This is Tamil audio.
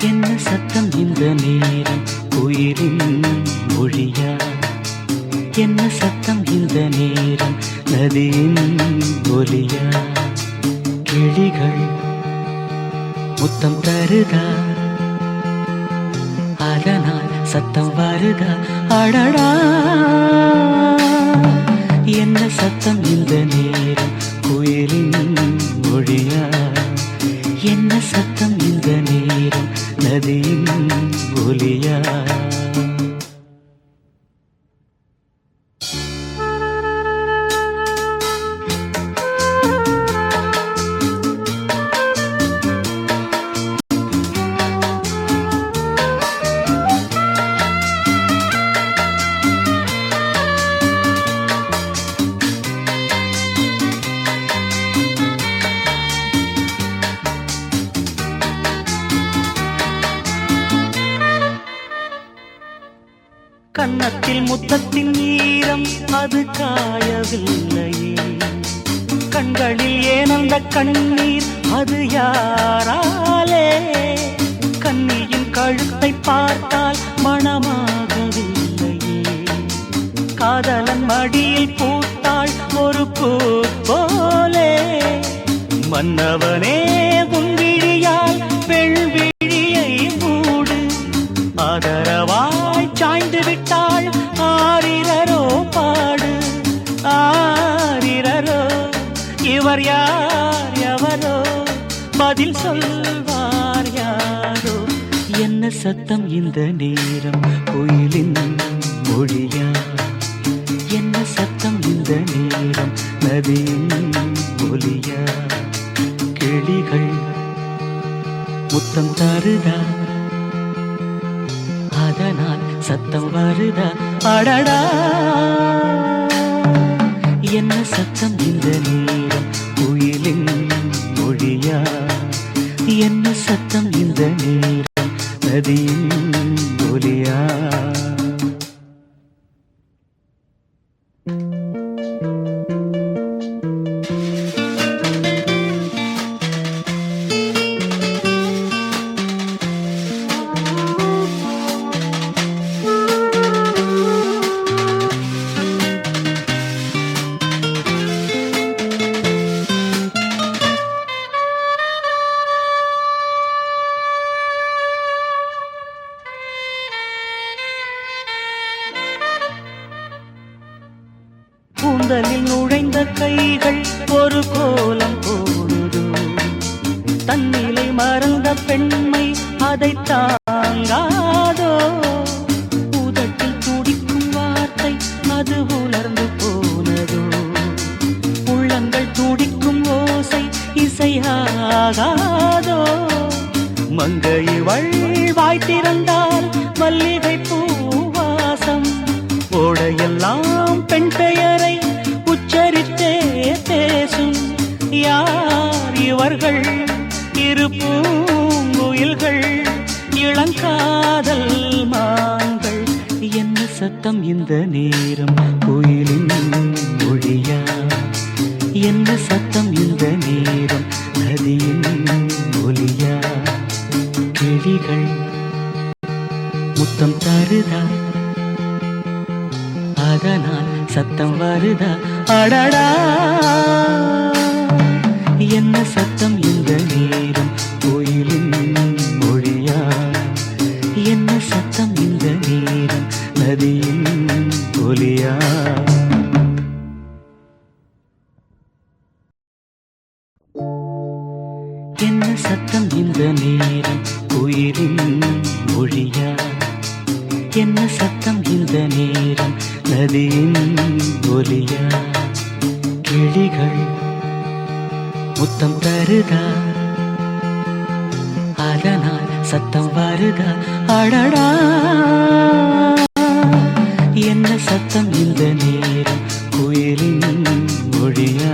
என்ன சத்தம் இந்த நேரம் உயிரின் மொழியா? என்ன சத்தம் இந்த நேரம் நதியின் ஒலியா? கிளிகள் முத்தம் தருதா, அதனால் சத்தம் வருதா? அடடா, என்ன சத்தம் இந்த நேரம் குயிலின் மொழியா? என்ன சத்தம் இந்த நேரம் நதியின் ஒலியா? கன்னத்தில் முத்தத்தின் ஈரம் அது காயவில்லையே, கண்களில் ஏன் அந்த கண்ணீர் அது யாராலே? கண்ணியின் கழுத்தை பார்த்தால் மணமாகவில்லையே, காதலன் மடியில் பூத்தாள் ஒரு பூ போலே. மன்னவனே உன் விழியால் பெண் விழியை மூடு, ஆதரவாய் சாய்ந்து விட்டாள் ஆரிரரோ பாடு. ஆரிரரோ இவர் யார் எவரோ, பதில் சொல்வார் யாரோ? என்ன சத்தம் இந்த நேரம் குயிலின் மொழியா? என்ன சத்தம் இந்த நேரம் நதியின் ஒலியா? கிளிகள் முத்தம் தருதா, அதனால் சத்தம் வருதா? அடடா, என்ன சத்தம் இந்த நேரம் குயிலின் மொழியா? என்ன சத்தம் இந்த நேரம் நதியின் ஒலியா? கூந்தலில் நுழைந்த கைகள் ஒரு கோலம் போடுதோ, தன்னிலை மறந்த பெண்மை அதை தாங்காதோ? உதட்டில் துடிக்கும் வார்த்தை அது உலர்ந்து போனதோ, உள்ளங்கள் துடிக்கும் ஓசை இசையாகாதோ? மங்கையவள் வாய் திறந்தால் மல்லிகை பூவாசம், ஓடையெல்லாம் பெண் பெயரை உச்சரித்தே பேசும். யார் இவர்கள்? இரு பூங்குயில்கள், இளங்காதல் மான்கள். என்ன சத்தம் இந்த நேரம் குயிலின் மொழியா? என்ன சத்தம் இந்த நேரம் நதியின் ஒலியா? கிளிகள் முத்தம் தருதா, அதனால் சத்தம் வருதா? அடடா, என்ன சத்தம் இந்த நேரம் கோயிலின் மொழியா? என்ன சத்தம் இந்த நேரம் நதியின் ஒலியா? என்ன சத்தம் இந்த நேரம் கோயிலின் மொழியா? என்ன சத்தம் இந்த நேரம் நதியின் ஒலியா? கிளிகள் முத்தம் தருதா, அதனால் சத்தம் வருதா? அடடா, என்ன சத்தம் இந்த நேரம் குயிலின் மொழியா?